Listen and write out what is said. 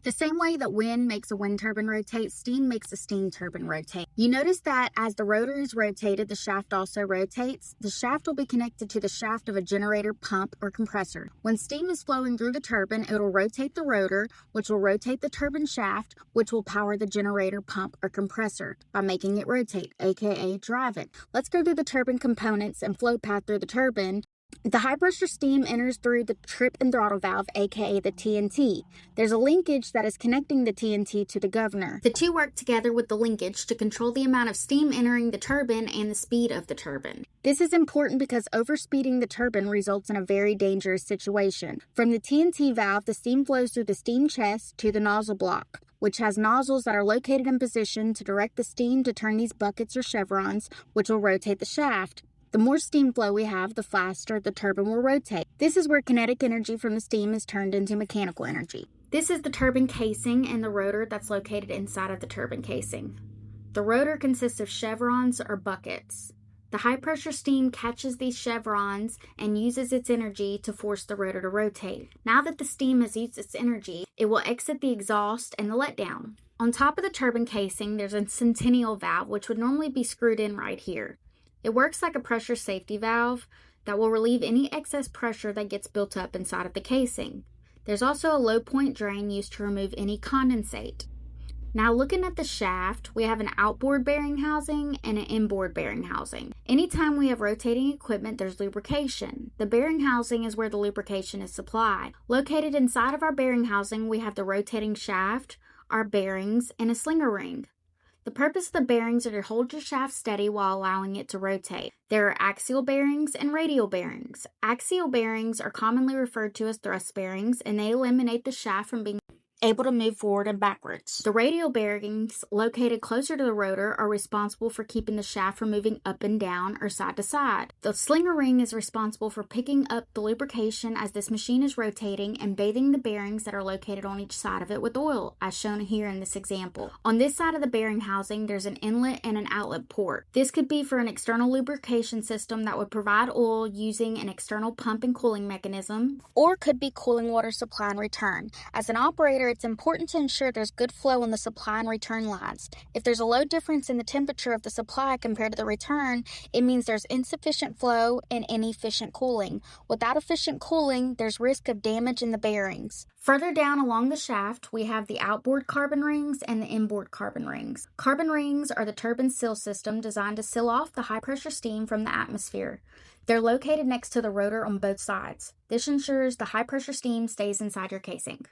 The same way that wind makes a wind turbine rotate, steam makes a steam turbine rotate. You notice that as the rotor is rotated, the shaft also rotates. The shaft will be connected to the shaft of a generator, pump, or compressor. When steam is flowing through the turbine, it will rotate the rotor, which will rotate the turbine shaft, which will power the generator, pump, or compressor by making it rotate, aka drive it. Let's go through the turbine components and flow path through the turbine. The high pressure steam enters through the trip and throttle valve, aka the TNT. There's a linkage that is connecting the TNT to the governor. The two work together with the linkage to control the amount of steam entering the turbine and the speed of the turbine. This is important because overspeeding the turbine results in a very dangerous situation. From the TNT valve, the steam flows through the steam chest to the nozzle block, which has nozzles that are located in position to direct the steam to turn these buckets or chevrons, which will rotate the shaft. The more steam flow we have, the faster the turbine will rotate. This is where kinetic energy from the steam is turned into mechanical energy. This is the turbine casing and the rotor that's located inside of the turbine casing. The rotor consists of chevrons or buckets. The high pressure steam catches these chevrons and uses its energy to force the rotor to rotate. Now that the steam has used its energy, it will exit the exhaust and the letdown. On top of the turbine casing, there's a centennial valve, which would normally be screwed in right here. It works like a pressure safety valve that will relieve any excess pressure that gets built up inside of the casing. There's also a low point drain used to remove any condensate. Now looking at the shaft, we have an outboard bearing housing and an inboard bearing housing. Anytime we have rotating equipment, there's lubrication. The bearing housing is where the lubrication is supplied. Located inside of our bearing housing, we have the rotating shaft, our bearings, and a slinger ring. The purpose of the bearings are to hold your shaft steady while allowing it to rotate. There are axial bearings and radial bearings. Axial bearings are commonly referred to as thrust bearings, and they eliminate the shaft from being able to move forward and backwards. The radial bearings, located closer to the rotor, are responsible for keeping the shaft from moving up and down or side to side. The slinger ring is responsible for picking up the lubrication as this machine is rotating and bathing the bearings that are located on each side of it with oil, as shown here in this example. On this side of the bearing housing, there's an inlet and an outlet port. This could be for an external lubrication system that would provide oil using an external pump and cooling mechanism, or could be cooling water supply and return. As an operator, it's important to ensure there's good flow on the supply and return lines. If there's a low difference in the temperature of the supply compared to the return, it means there's insufficient flow and inefficient cooling. Without efficient cooling, there's risk of damage in the bearings. Further down along the shaft, we have the outboard carbon rings and the inboard carbon rings. Carbon rings are the turbine seal system designed to seal off the high pressure steam from the atmosphere. They're located next to the rotor on both sides. This ensures the high pressure steam stays inside your casing.